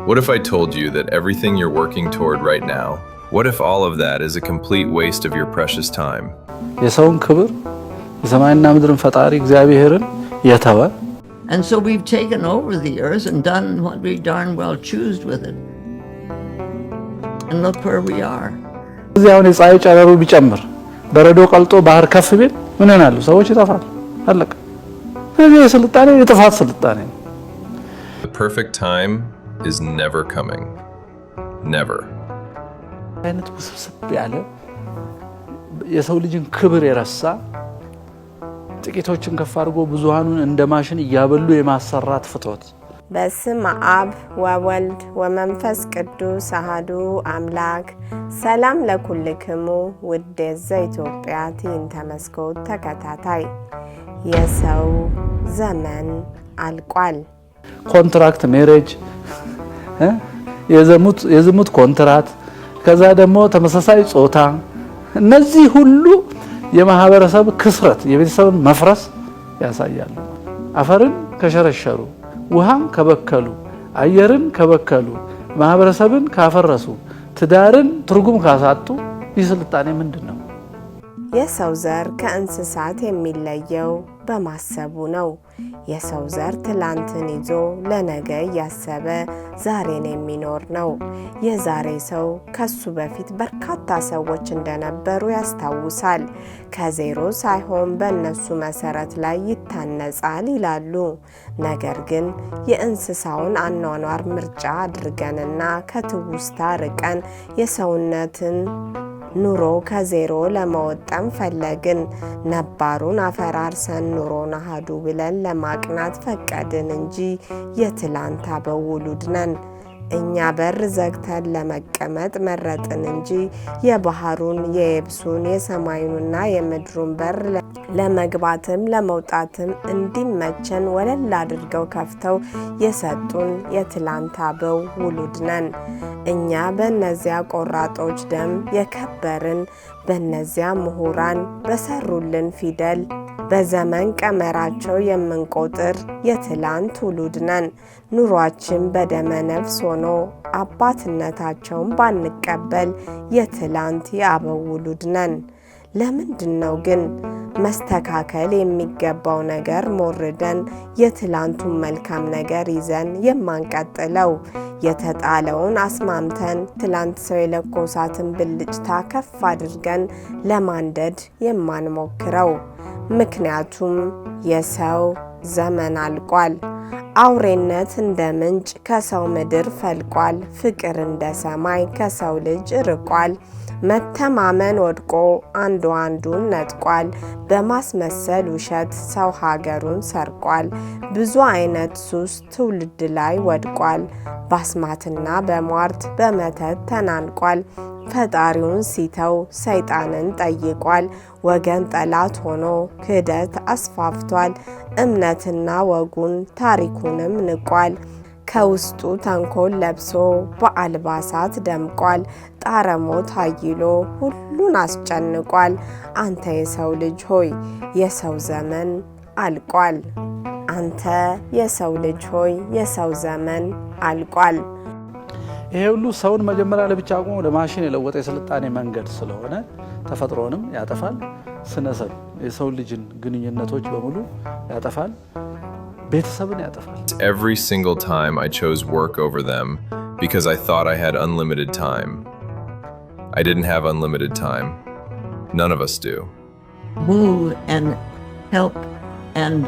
What if I told you that everything you're working toward right now, what if all of that is a complete waste of your precious time? የሰውን ክብር የሰማይና ምድርን ፈጣሪ እግዚአብሔርን የተወ And so we've taken over the earth and done what we darn well choose with it. And look where we are. እዚያውን የፀሐይ ጨረሩ ቢጨምር በረዶ ቀልጦ ባህር ከፍ ቢል ምን ይሆናሉ? ሰዎች ይጠፋሉ። አለቀ። ስለዚህ የስልጣኔ የጥፋት ስልጣኔ ነው። The perfect time is never coming. Never. አይነት ውስብስብ ያለ የሰው ልጅን ክብር የረሳ ጥቂቶችን ከፍ አድርጎ ብዙሃኑን እንደ ማሽን እያበሉ የማሰራት ፍትወት። በስመ አብ ወወልድ ወመንፈስ ቅዱስ አሐዱ አምላክ። ሰላም ለኩልክሙ ውድ ዘኢትዮጵያ ትዕይንተ መስኮት ተከታታይ የሰው ዘመን አልቋል። ኮንትራክት ሜሬጅ የዝሙት ኮንትራት ከዛ ደግሞ ተመሳሳይ ጾታ እነዚህ ሁሉ የማህበረሰብ ክስረት የቤተሰብን መፍረስ ያሳያሉ። አፈርን ከሸረሸሩ ውሃን ከበከሉ አየርን ከበከሉ ማህበረሰብን ካፈረሱ ትዳርን ትርጉም ካሳጡ ይስልጣኔ ምንድነው? የሰው ዘር ከእንስሳት የሚለየው በማሰቡ ነው። የሰው ዘር ትላንትን ይዞ ለነገ ያሰበ ዛሬን የሚኖር ነው። የዛሬ ሰው ከሱ በፊት በርካታ ሰዎች እንደነበሩ ያስታውሳል። ከዜሮ ሳይሆን በእነሱ መሰረት ላይ ይታነጻል ይላሉ። ነገር ግን የእንስሳውን አኗኗር ምርጫ አድርገንና ከትውስታ ርቀን የሰውነትን ኑሮ ከዜሮ ለመወጠም ፈለግን። ነባሩን አፈራርሰን ኑሮን አሃዱ ብለን ለማቅናት ፈቀድን እንጂ የትላንት አበው ውሉድ ነን። እኛ በር ዘግተን ለመቀመጥ መረጥን እንጂ የባህሩን የየብሱን የሰማዩንና የምድሩን በር ለመግባትም ለመውጣትም እንዲመቸን ወለል አድርገው ከፍተው የሰጡን የትላንት አበው ውሉድ ነን። እኛ በእነዚያ ቆራጦች ደም የከበርን በእነዚያ ምሁራን በሰሩልን ፊደል በዘመን ቀመራቸው የምንቆጥር የትላንት ውሉድ ነን። ኑሯችን በደመ ነፍስ ሆኖ አባትነታቸውን ባንቀበል የትላንት የአበው ውሉድ ነን። ለምንድነው ግን መስተካከል የሚገባው ነገር ሞርደን የትላንቱን መልካም ነገር ይዘን የማንቀጥለው? የተጣለውን አስማምተን ትላንት ሰው የለኮሳትን ብልጭታ ከፍ አድርገን ለማንደድ የማንሞክረው? ምክንያቱም የሰው ዘመን አልቋል። አውሬነት እንደ ምንጭ ከሰው ምድር ፈልቋል። ፍቅር እንደ ሰማይ ከሰው ልጅ ርቋል። መተማመን ወድቆ አንዱ አንዱን ነጥቋል። በማስመሰል ውሸት ሰው ሀገሩን ሰርቋል። ብዙ አይነት ሱስ ትውልድ ላይ ወድቋል። ባስማትና በሟርት በመተት ተናንቋል። ፈጣሪውን ሲተው ሰይጣንን ጠይቋል። ወገን ጠላት ሆኖ ክህደት አስፋፍቷል። እምነትና ወጉን ታሪኩንም ንቋል። ከውስጡ ተንኮል ለብሶ በአልባሳት ደምቋል። ጣረሞት አይሎ ሁሉን አስጨንቋል። አንተ የሰው ልጅ ሆይ የሰው ዘመን አልቋል። አንተ የሰው ልጅ ሆይ የሰው ዘመን አልቋል። ይሄ ሁሉ ሰውን መጀመሪያ ለብቻ አቆሞ ለማሽን የለወጠ የስልጣኔ መንገድ ስለሆነ ተፈጥሮንም ያጠፋል። ስነሰብ የሰው ልጅን ግንኙነቶች በሙሉ ያጠፋል። ቤተሰብን ያጠፋል። Every single time I chose work over them because I thought I had unlimited time. I didn't have unlimited time. None of us do. Move and help, and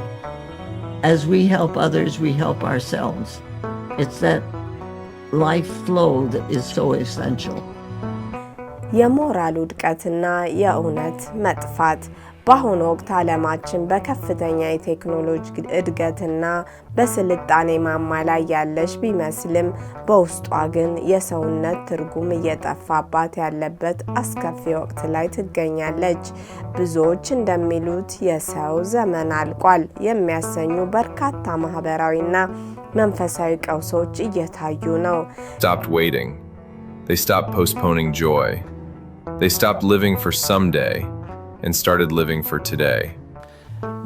as we help others, we help ourselves. It's that life flow that is so essential. የሞራል ውድቀትና የእውነት መጥፋት በአሁኑ ወቅት ዓለማችን በከፍተኛ የቴክኖሎጂ እድገትና በስልጣኔ ማማ ላይ ያለች ቢመስልም በውስጧ ግን የሰውነት ትርጉም እየጠፋባት ያለበት አስከፊ ወቅት ላይ ትገኛለች። ብዙዎች እንደሚሉት የሰው ዘመን አልቋል የሚያሰኙ በርካታ ማህበራዊና መንፈሳዊ ቀውሶች እየታዩ ነው። Stopped waiting. They stopped postponing joy. They stopped living for someday and started living for today.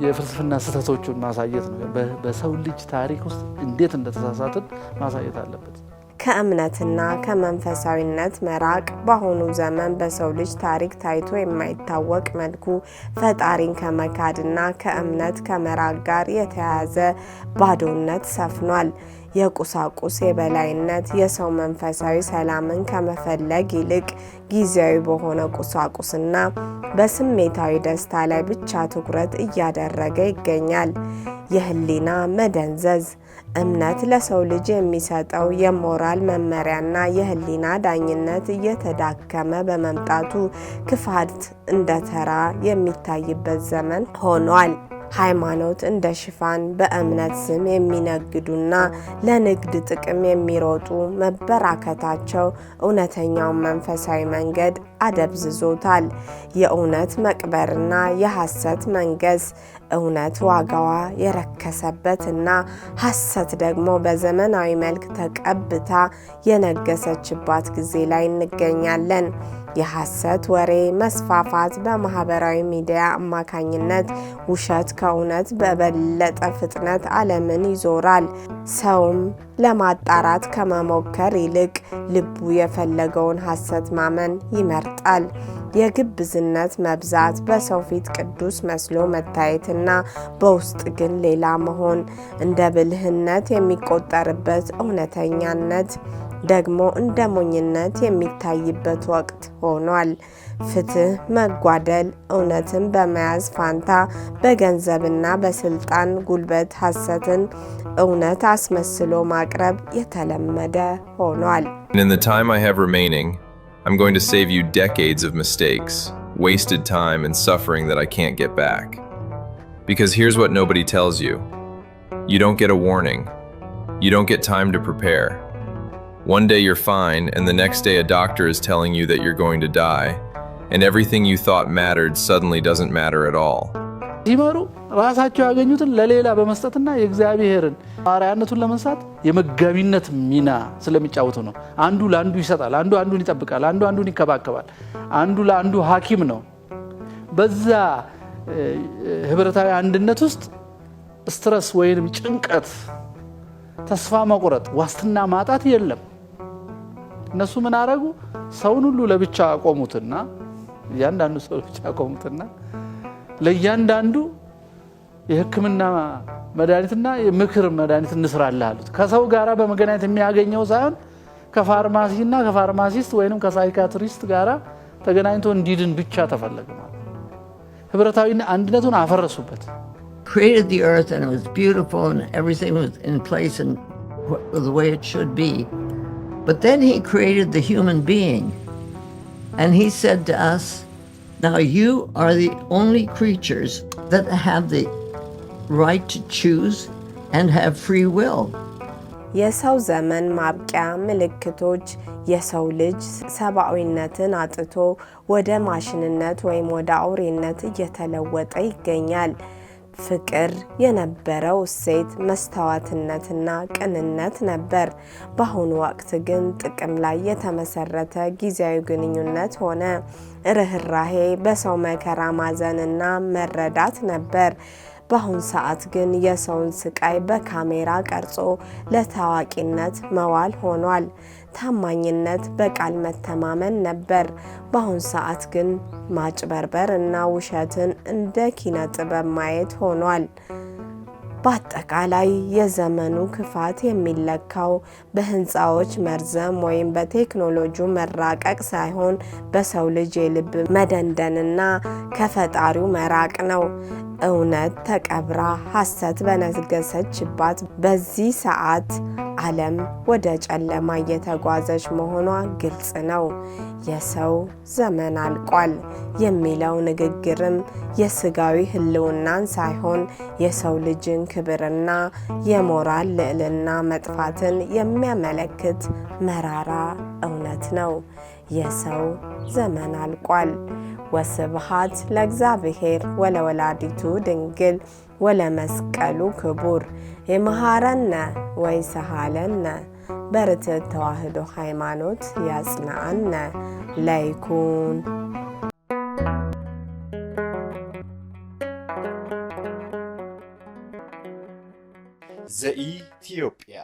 የፍልስፍና ስህተቶቹን ማሳየት ነው። በሰው ልጅ ታሪክ ውስጥ እንዴት እንደተሳሳትን ማሳየት አለበት። ከእምነትና ከመንፈሳዊነት መራቅ በአሁኑ ዘመን በሰው ልጅ ታሪክ ታይቶ የማይታወቅ መልኩ ፈጣሪን ከመካድና ከእምነት ከመራቅ ጋር የተያያዘ ባዶነት ሰፍኗል። የቁሳቁስ የበላይነት የሰው መንፈሳዊ ሰላምን ከመፈለግ ይልቅ ጊዜያዊ በሆነ ቁሳቁስና በስሜታዊ ደስታ ላይ ብቻ ትኩረት እያደረገ ይገኛል። የህሊና መደንዘዝ እምነት ለሰው ልጅ የሚሰጠው የሞራል መመሪያና የህሊና ዳኝነት እየተዳከመ በመምጣቱ ክፋት እንደተራ የሚታይበት ዘመን ሆኗል። ሃይማኖት እንደ ሽፋን በእምነት ስም የሚነግዱና ለንግድ ጥቅም የሚሮጡ መበራከታቸው እውነተኛውን መንፈሳዊ መንገድ አደብዝዞታል። የእውነት መቅበርና የሐሰት መንገስ እውነት ዋጋዋ የረከሰበትና ሐሰት ደግሞ በዘመናዊ መልክ ተቀብታ የነገሰችባት ጊዜ ላይ እንገኛለን። የሐሰት ወሬ መስፋፋት በማህበራዊ ሚዲያ አማካኝነት ውሸት ከእውነት በበለጠ ፍጥነት ዓለምን ይዞራል። ሰውም ለማጣራት ከመሞከር ይልቅ ልቡ የፈለገውን ሐሰት ማመን ይመርጣል። የግብዝነት መብዛት በሰው ፊት ቅዱስ መስሎ መታየትና በውስጥ ግን ሌላ መሆን እንደ ብልህነት የሚቆጠርበት እውነተኛነት ደግሞ እንደ ሞኝነት የሚታይበት ወቅት ሆኗል። ፍትህ መጓደል እውነትን በመያዝ ፋንታ በገንዘብና በስልጣን ጉልበት ሐሰትን እውነት አስመስሎ ማቅረብ የተለመደ ሆኗል። In the time I have remaining, I'm going to save you decades of mistakes, wasted time and suffering that I can't get back. Because here's what nobody tells you. You don't get a warning. You don't get time to prepare. One day you're fine, and the next day a doctor is telling you that you're going to die, and everything you thought mattered suddenly doesn't matter at all. ሲመሩ ራሳቸው ያገኙትን ለሌላ በመስጠትና የእግዚአብሔርን አርአያነቱን ለመንሳት የመጋቢነት ሚና ስለሚጫወቱ ነው። አንዱ ለአንዱ ይሰጣል፣ አንዱ አንዱን ይጠብቃል፣ አንዱ አንዱን ይከባከባል፣ አንዱ ለአንዱ ሐኪም ነው። በዛ ህብረታዊ አንድነት ውስጥ ስትረስ ወይንም ጭንቀት፣ ተስፋ መቁረጥ፣ ዋስትና ማጣት የለም። እነሱ ምን አረጉ? ሰውን ሁሉ ለብቻ አቆሙትና እያንዳንዱ ሰው ለብቻ አቆሙትና ለእያንዳንዱ የሕክምና መድኃኒትና የምክር መድኃኒት እንስራለን አሉት። ከሰው ጋራ በመገናኘት የሚያገኘው ሳይሆን ከፋርማሲና ከፋርማሲስት ወይንም ከሳይካትሪስት ጋራ ተገናኝቶ እንዲድን ብቻ ተፈለገ ማለት። ህብረታዊና አንድነቱን አፈረሱበት። Created the earth and it was beautiful and everything was in place and the way it should be. But then he created the human being and he said to us, now you are the only creatures that have the right to choose and have free will. የሰው ዘመን ማብቂያ ምልክቶች የሰው ልጅ ሰብአዊነትን አጥቶ ወደ ማሽንነት ወይም ወደ አውሬነት እየተለወጠ ይገኛል። ፍቅር የነበረው እሴት መስተዋትነትና ቅንነት ነበር። በአሁኑ ወቅት ግን ጥቅም ላይ የተመሰረተ ጊዜያዊ ግንኙነት ሆነ። ርህራሄ በሰው መከራ ማዘንና መረዳት ነበር። በአሁን ሰዓት ግን የሰውን ስቃይ በካሜራ ቀርጾ ለታዋቂነት መዋል ሆኗል። ታማኝነት በቃል መተማመን ነበር። በአሁን ሰዓት ግን ማጭበርበር እና ውሸትን እንደ ኪነ ጥበብ ማየት ሆኗል። በአጠቃላይ የዘመኑ ክፋት የሚለካው በህንፃዎች መርዘም ወይም በቴክኖሎጂው መራቀቅ ሳይሆን በሰው ልጅ የልብ መደንደንና ከፈጣሪው መራቅ ነው። እውነት ተቀብራ ሐሰት በነገሰችባት በዚህ ሰዓት ዓለም ወደ ጨለማ እየተጓዘች መሆኗ ግልጽ ነው። የሰው ዘመን አልቋል የሚለው ንግግርም የስጋዊ ህልውናን ሳይሆን የሰው ልጅን ክብርና የሞራል ልዕልና መጥፋትን የሚያመለክት መራራ እውነት ነው። የሰው ዘመን አልቋል። ወስብሐት ለእግዚአብሔር ወለወላዲቱ ድንግል ወለመስቀሉ ክቡር ይምሃረነ ወይስሐለነ በርትዕት ተዋሕዶ ሃይማኖት ያጽናአነ ለይኩን። ዘኢትዮጵያ